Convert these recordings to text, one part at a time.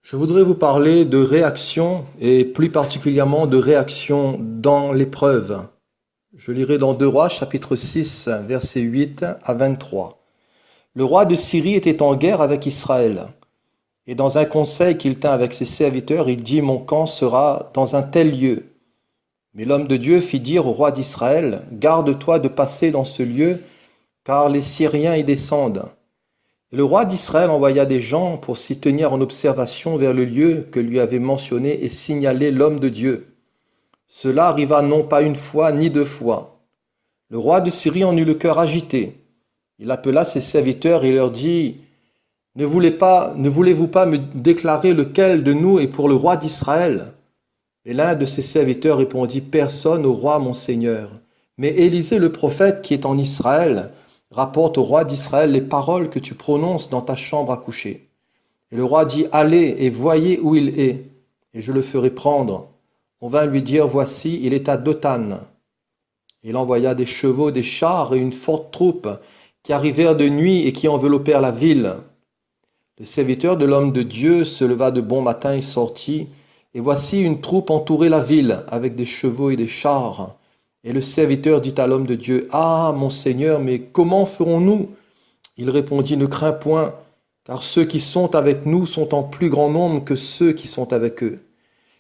Je voudrais vous parler de réaction et plus particulièrement de réaction dans l'épreuve. Je lirai dans 2 Rois chapitre 6 versets 8 à 23. Le roi de Syrie était en guerre avec Israël. Et dans un conseil qu'il tint avec ses serviteurs, il dit: Mon camp sera dans un tel lieu. Mais l'homme de Dieu fit dire au roi d'Israël: Garde-toi de passer dans ce lieu, car les Syriens y descendent. Et le roi d'Israël envoya des gens pour s'y tenir en observation vers le lieu que lui avait mentionné et signaler l'homme de Dieu. Cela arriva non pas une fois ni 2 fois. Le roi de Syrie en eut le cœur agité. Il appela ses serviteurs et leur dit: Ne voulez-vous pas me déclarer lequel de nous est pour le roi d'Israël? Et l'un de ses serviteurs répondit: Personne au roi mon seigneur. Mais Élisée le prophète qui est en Israël rapporte au roi d'Israël les paroles que tu prononces dans ta chambre à coucher. Et le roi dit: Allez et voyez où il est, et je le ferai prendre. On vint lui dire: Voici, il est à Dothan. Il envoya des chevaux, des chars et une forte troupe qui arrivèrent de nuit et qui enveloppèrent la ville. Le serviteur de l'homme de Dieu se leva de bon matin et sortit, et voici une troupe entourait la ville avec des chevaux et des chars. Et le serviteur dit à l'homme de Dieu: Ah, mon Seigneur, mais comment ferons-nous? Il répondit: Ne crains point, car ceux qui sont avec nous sont en plus grand nombre que ceux qui sont avec eux.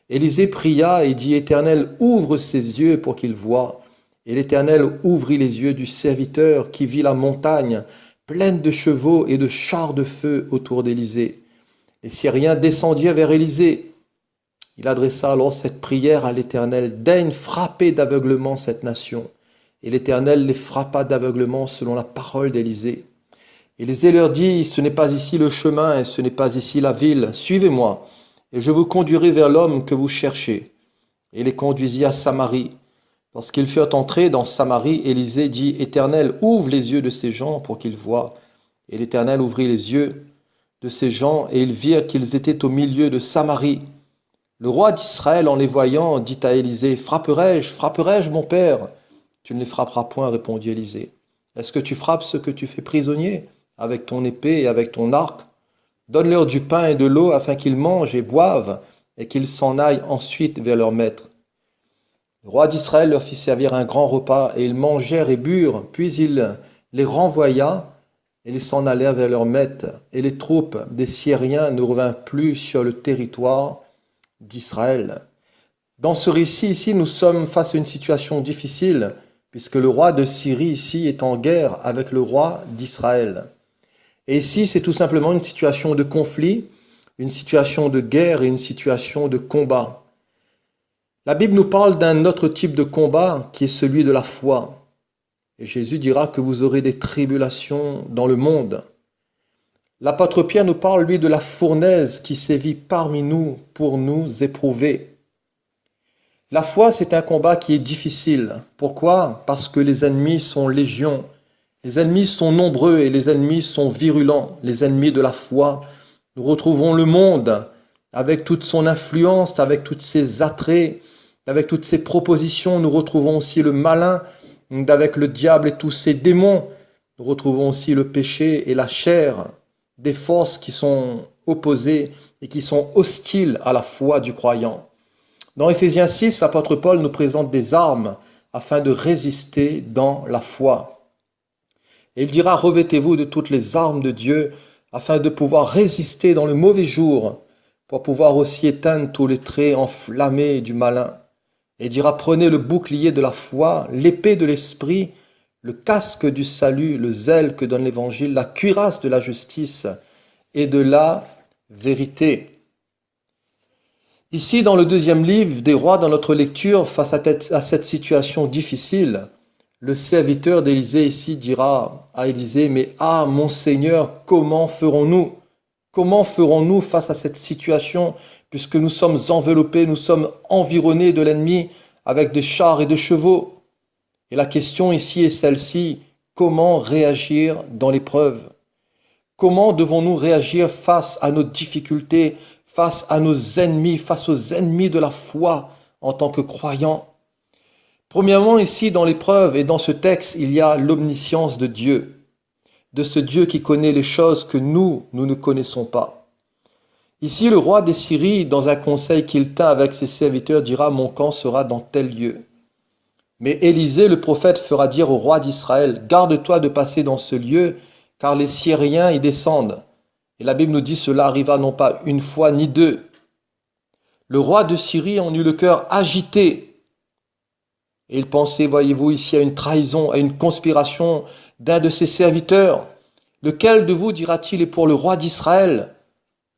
Élisée pria et dit: Éternel, ouvre ses yeux pour qu'il voie. Et l'Éternel ouvrit les yeux du serviteur qui vit la montagne pleine de chevaux et de chars de feu autour d'Élisée. Les Syriens descendirent vers Élisée. Il adressa alors cette prière à l'Éternel: Daigne frapper d'aveuglement cette nation. Et l'Éternel les frappa d'aveuglement selon la parole d'Élisée. Élisée leur dit: Ce n'est pas ici le chemin et ce n'est pas ici la ville. Suivez-moi, et je vous conduirai vers l'homme que vous cherchez. Et les conduisit à Samarie. Lorsqu'ils furent entrés dans Samarie, Élisée dit: Éternel, ouvre les yeux de ces gens pour qu'ils voient. Et l'Éternel ouvrit les yeux de ces gens, et ils virent qu'ils étaient au milieu de Samarie. Le roi d'Israël, en les voyant, dit à Élisée: Frapperai-je, mon père? Tu ne les frapperas point, répondit Élisée. Est-ce que tu frappes ceux que tu fais prisonniers avec ton épée et avec ton arc? Donne-leur du pain et de l'eau afin qu'ils mangent et boivent, et qu'ils s'en aillent ensuite vers leur maître. Le roi d'Israël leur fit servir un grand repas, et ils mangèrent et burent, puis il les renvoya, et ils s'en allèrent vers leur maître. Et les troupes des Syriens ne revinrent plus sur le territoire d'Israël. Dans ce récit ici, nous sommes face à une situation difficile, puisque le roi de Syrie ici est en guerre avec le roi d'Israël. Et ici, c'est tout simplement une situation de conflit, une situation de guerre et une situation de combat. La Bible nous parle d'un autre type de combat qui est celui de la foi. Et Jésus dira que vous aurez des tribulations dans le monde. L'apôtre Pierre nous parle, lui, de la fournaise qui sévit parmi nous pour nous éprouver. La foi, c'est un combat qui est difficile. Pourquoi? Parce que les ennemis sont légion. Les ennemis sont nombreux et les ennemis sont virulents. Les ennemis de la foi. Nous retrouvons le monde avec toute son influence, avec tous ses attraits, avec toutes ses propositions. Nous retrouvons aussi le malin avec le diable et tous ses démons. Nous retrouvons aussi le péché et la chair, des forces qui sont opposées et qui sont hostiles à la foi du croyant. Dans Éphésiens 6, l'apôtre Paul nous présente des armes afin de résister dans la foi. Et il dira: Revêtez-vous de toutes les armes de Dieu afin de pouvoir résister dans le mauvais jour, pour pouvoir aussi éteindre tous les traits enflammés du malin. Et il dira: Prenez le bouclier de la foi, l'épée de l'esprit, le casque du salut, le zèle que donne l'Évangile, la cuirasse de la justice et de la vérité. Ici, dans le 2e livre des Rois, dans notre lecture, face à cette situation difficile, le serviteur d'Élisée ici dira à Élisée: Mais ah, mon Seigneur, comment ferons-nous? Comment ferons-nous face à cette situation, puisque nous sommes enveloppés, nous sommes environnés de l'ennemi avec des chars et des chevaux? Et la question ici est celle-ci: comment réagir dans l'épreuve? Comment devons-nous réagir face à nos difficultés, face à nos ennemis, face aux ennemis de la foi en tant que croyants? Premièrement, ici dans l'épreuve et dans ce texte, il y a l'omniscience de Dieu, de ce Dieu qui connaît les choses que nous ne connaissons pas. Ici, le roi des Syries, dans un conseil qu'il tint avec ses serviteurs, dira, mon camp sera dans tel lieu. Mais Élisée, le prophète, fera dire au roi d'Israël, garde-toi de passer dans ce lieu, car les Syriens y descendent. Et la Bible nous dit, cela arriva non pas une fois ni deux. Le roi de Syrie en eut le cœur agité. Et il pensait, voyez-vous, ici à une trahison, à une conspiration d'un de ses serviteurs. Lequel de vous, dira-t-il, est pour le roi d'Israël?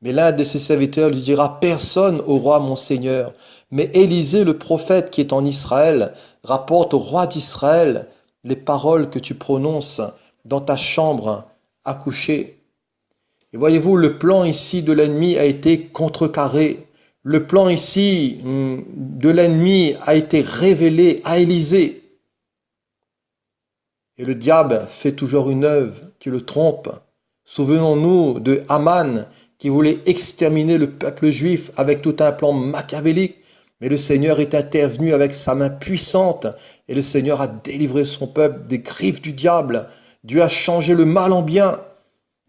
Mais l'un de ses serviteurs lui dira, personne au roi mon seigneur. Mais Élisée, le prophète qui est en Israël, rapporte au roi d'Israël les paroles que tu prononces dans ta chambre à coucher. Et voyez-vous, le plan ici de l'ennemi a été contrecarré. Le plan ici de l'ennemi a été révélé à Élisée. Et le diable fait toujours une œuvre qui le trompe. Souvenons-nous de Haman qui voulait exterminer le peuple juif avec tout un plan machiavélique. Mais le Seigneur est intervenu avec sa main puissante et le Seigneur a délivré son peuple des griffes du diable. Dieu a changé le mal en bien.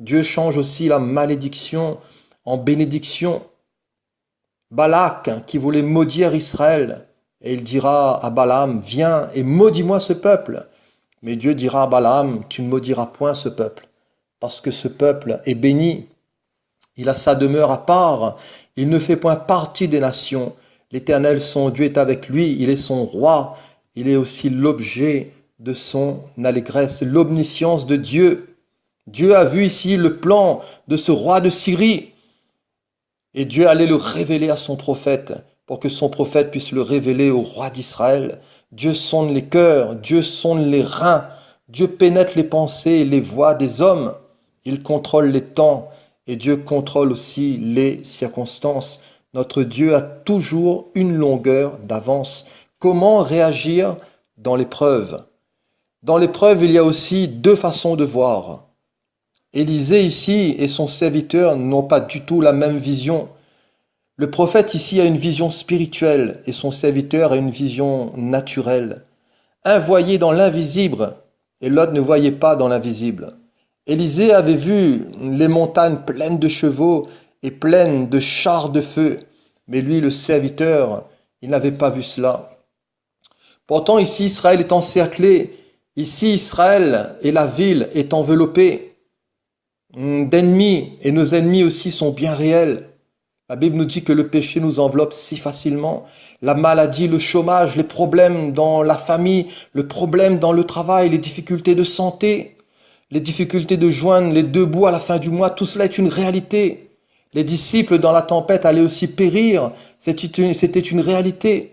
Dieu change aussi la malédiction en bénédiction. Balak qui voulait maudire Israël et il dira à Balaam, viens et maudis-moi ce peuple. Mais Dieu dira à Balaam, tu ne maudiras point ce peuple parce que ce peuple est béni. Il a sa demeure à part, il ne fait point partie des nations. L'Éternel, son Dieu, est avec lui, il est son roi, il est aussi l'objet de son allégresse, l'omniscience de Dieu. Dieu a vu ici le plan de ce roi de Syrie et Dieu allait le révéler à son prophète pour que son prophète puisse le révéler au roi d'Israël. Dieu sonde les cœurs, Dieu sonde les reins, Dieu pénètre les pensées et les voies des hommes. Il contrôle les temps et Dieu contrôle aussi les circonstances. Notre Dieu a toujours une longueur d'avance. Comment réagir dans l'épreuve? Dans l'épreuve, il y a aussi deux façons de voir. Élisée ici et son serviteur n'ont pas du tout la même vision. Le prophète ici a une vision spirituelle et son serviteur a une vision naturelle. Un voyait dans l'invisible et l'autre ne voyait pas dans l'invisible. Élisée avait vu les montagnes pleines de chevaux et pleines de chars de feu. Mais lui, le serviteur, il n'avait pas vu cela. Pourtant, ici, Israël est encerclé. Ici, Israël et la ville est enveloppée d'ennemis. Et nos ennemis aussi sont bien réels. La Bible nous dit que le péché nous enveloppe si facilement. La maladie, le chômage, les problèmes dans la famille, le problème dans le travail, les difficultés de santé. Les difficultés de joindre les deux bouts à la fin du mois, tout cela est une réalité. Les disciples dans la tempête allaient aussi périr, c'était une réalité.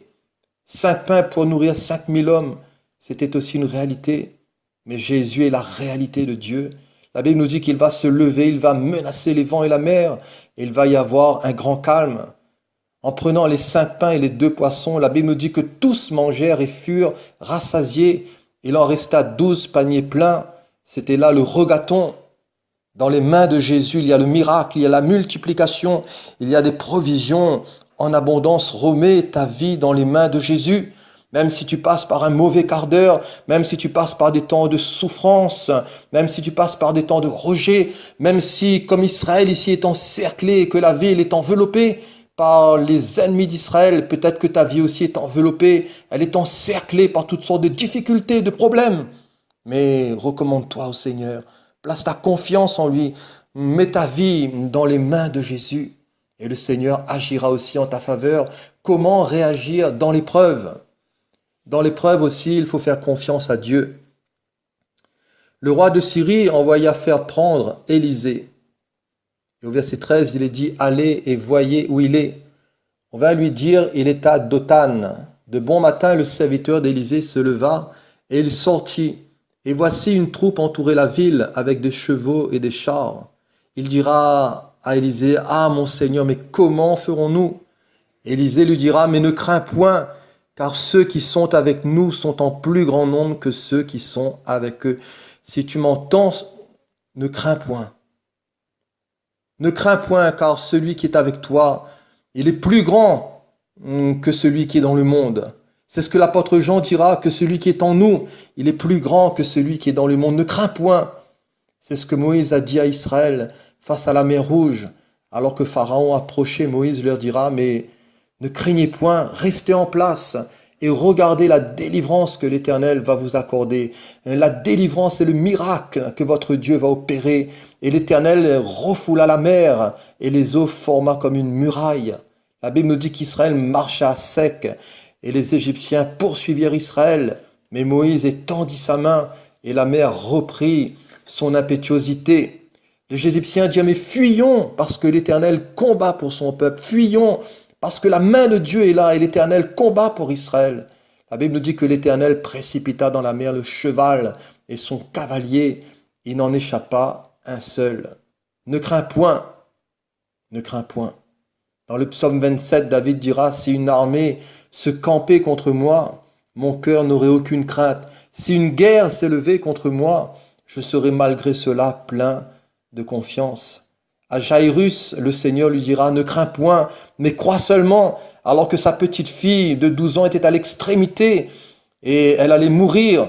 5 pains pour nourrir 5000 hommes, c'était aussi une réalité. Mais Jésus est la réalité de Dieu. La Bible nous dit qu'il va se lever, il va menacer les vents et la mer, et il va y avoir un grand calme. En prenant les 5 pains et les 2 poissons, la Bible nous dit que tous mangèrent et furent rassasiés. Il en resta 12 paniers pleins. C'était là le regaton. Dans les mains de Jésus, il y a le miracle, il y a la multiplication, il y a des provisions en abondance. Remets ta vie dans les mains de Jésus. Même si tu passes par un mauvais quart d'heure, même si tu passes par des temps de souffrance, même si tu passes par des temps de rejet, même si, comme Israël ici est encerclé et que la ville est enveloppée par les ennemis d'Israël, peut-être que ta vie aussi est enveloppée, elle est encerclée par toutes sortes de difficultés, de problèmes. Mais recommande-toi au Seigneur, place ta confiance en lui, mets ta vie dans les mains de Jésus et le Seigneur agira aussi en ta faveur. Comment réagir dans l'épreuve? Dans l'épreuve aussi, il faut faire confiance à Dieu. Le roi de Syrie envoya faire prendre Élisée. Et au verset 13, il est dit, allez et voyez où il est. On va lui dire, il est à Dothan. De bon matin, le serviteur d'Élisée se leva et il sortit. Et voici une troupe entourait la ville avec des chevaux et des chars. Il dira à Élisée, ah mon Seigneur, mais comment ferons-nous? Élisée lui dira, mais ne crains point, car ceux qui sont avec nous sont en plus grand nombre que ceux qui sont avec eux. Si tu m'entends, ne crains point. Ne crains point, car celui qui est avec toi, il est plus grand que celui qui est dans le monde. C'est ce que l'apôtre Jean dira, que celui qui est en nous, il est plus grand que celui qui est dans le monde. Ne crains point. C'est ce que Moïse a dit à Israël face à la mer Rouge, Alors que Pharaon approchait, Moïse leur dira, mais ne craignez point, restez en place et regardez la délivrance que l'Éternel va vous accorder. La délivrance et le miracle que votre Dieu va opérer. Et l'Éternel refoula la mer et les eaux forma comme une muraille. La Bible nous dit qu'Israël marcha à sec et les Égyptiens poursuivirent Israël. Mais Moïse étendit sa main et la mer reprit son impétuosité. Les Égyptiens dirent, mais fuyons parce que l'Éternel combat pour son peuple. Fuyons parce que la main de Dieu est là et l'Éternel combat pour Israël. La Bible nous dit que l'Éternel précipita dans la mer le cheval et son cavalier. Il n'en échappa un seul. Ne crains point, ne crains point. Dans le psaume 27, David dira, si une armée se campait contre moi, mon cœur n'aurait aucune crainte. Si une guerre s'élevait contre moi, je serais malgré cela plein de confiance. À Jaïrus, le Seigneur lui dira, ne crains point, mais crois seulement, alors que sa petite fille de 12 ans était à l'extrémité et elle allait mourir.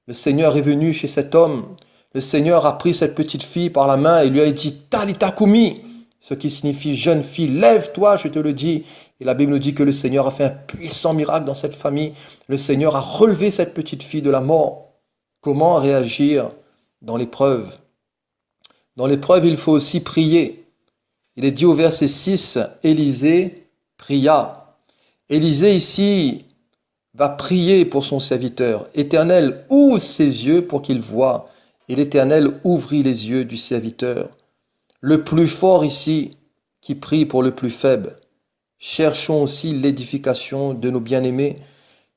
Le Seigneur est venu chez cet homme. Le Seigneur a pris cette petite fille par la main et lui a dit, Talita Kumi, ce qui signifie jeune fille, lève-toi, je te le dis. Et la Bible nous dit que le Seigneur a fait un puissant miracle dans cette famille. Le Seigneur a relevé cette petite fille de la mort. Comment réagir dans l'épreuve? Dans l'épreuve, il faut aussi prier. Il est dit au verset 6, Élisée pria. Élisée ici va prier pour son serviteur. Éternel, ouvre ses yeux pour qu'il voie. Et l'Éternel ouvrit les yeux du serviteur. Le plus fort ici qui prie pour le plus faible. Cherchons aussi l'édification de nos bien-aimés.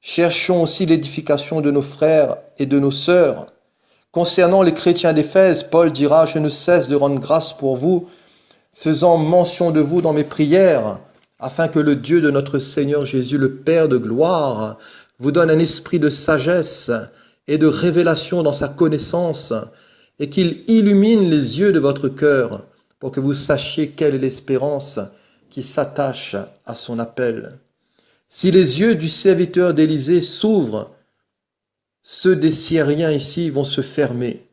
Cherchons aussi l'édification de nos frères et de nos sœurs. Concernant les chrétiens d'Éphèse, Paul dira, je ne cesse de rendre grâce pour vous, faisant mention de vous dans mes prières, afin que le Dieu de notre Seigneur Jésus, le Père de gloire, vous donne un esprit de sagesse et de révélation dans sa connaissance, et qu'il illumine les yeux de votre cœur, pour que vous sachiez quelle est l'espérance qui s'attache à son appel. Si les yeux du serviteur d'Élisée s'ouvrent, ceux des Syriens ici vont se fermer.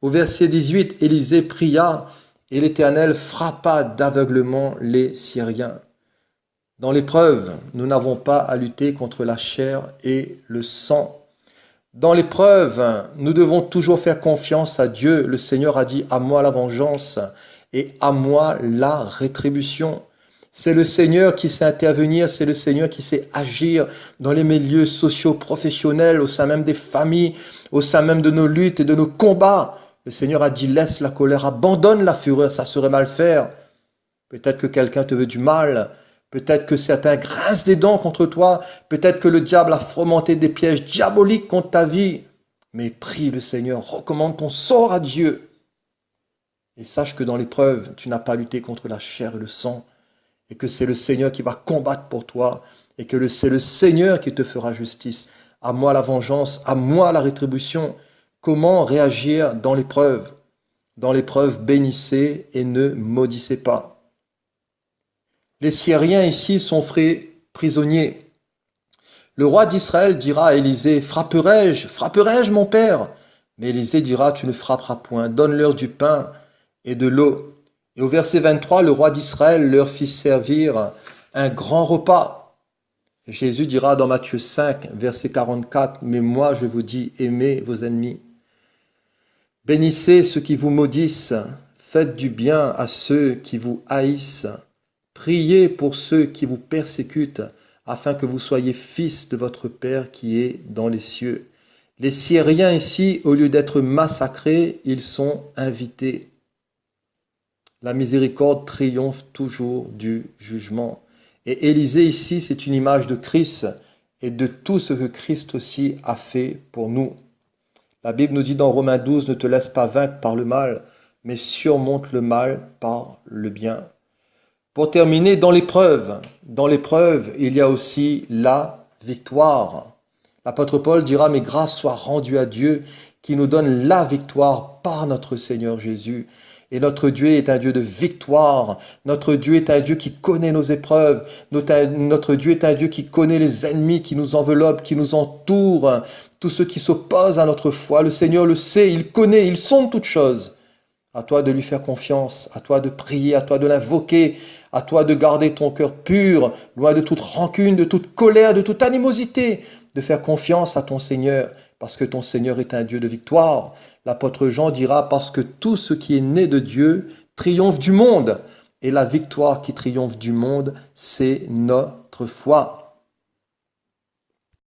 Au verset 18, Élisée pria et l'Éternel frappa d'aveuglement les Syriens. Dans l'épreuve, nous n'avons pas à lutter contre la chair et le sang. Dans l'épreuve, nous devons toujours faire confiance à Dieu. Le Seigneur a dit, à moi la vengeance et à moi la rétribution. C'est le Seigneur qui sait intervenir, c'est le Seigneur qui sait agir dans les milieux sociaux, professionnels, au sein même des familles, au sein même de nos luttes et de nos combats. Le Seigneur a dit, laisse la colère, abandonne la fureur, ça serait mal faire. Peut-être que quelqu'un te veut du mal, peut-être que certains grincent des dents contre toi, peut-être que le diable a fomenté des pièges diaboliques contre ta vie. Mais prie le Seigneur, recommande ton sort à Dieu. Et sache que dans l'épreuve, tu n'as pas lutté contre la chair et le sang, et que c'est le Seigneur qui va combattre pour toi, et que c'est le Seigneur qui te fera justice. À moi la vengeance, à moi la rétribution. Comment réagir dans l'épreuve? Dans l'épreuve, bénissez et ne maudissez pas. Les Syriens ici sont faits prisonniers. Le roi d'Israël dira à Élisée, frapperai-je mon père? Mais Élisée dira, tu ne frapperas point, donne-leur du pain et de l'eau. Et au verset 23, le roi d'Israël leur fit servir un grand repas. Jésus dira dans Matthieu 5, verset 44, « Mais moi je vous dis, aimez vos ennemis. Bénissez ceux qui vous maudissent, faites du bien à ceux qui vous haïssent. Priez pour ceux qui vous persécutent, afin que vous soyez fils de votre Père qui est dans les cieux. » Les Syriens ici, au lieu d'être massacrés, ils sont invités. La miséricorde triomphe toujours du jugement. Et Élisée ici, c'est une image de Christ et de tout ce que Christ aussi a fait pour nous. La Bible nous dit dans Romains 12, ne te laisse pas vaincre par le mal, mais surmonte le mal par le bien. Pour terminer, dans l'épreuve, il y a aussi la victoire. L'apôtre Paul dira, mais grâce soit rendue à Dieu qui nous donne la victoire par notre Seigneur Jésus. Et notre Dieu est un Dieu de victoire. Notre Dieu est un Dieu qui connaît nos épreuves. Notre Dieu est un Dieu qui connaît les ennemis qui nous enveloppent, qui nous entourent, tous ceux qui s'opposent à notre foi. Le Seigneur le sait, il connaît, il sonde toutes choses. À toi de lui faire confiance, à toi de prier, à toi de l'invoquer, à toi de garder ton cœur pur, loin de toute rancune, de toute colère, de toute animosité, de faire confiance à ton Seigneur, parce que ton Seigneur est un Dieu de victoire. L'apôtre Jean dira, parce que tout ce qui est né de Dieu triomphe du monde. Et la victoire qui triomphe du monde, c'est notre foi.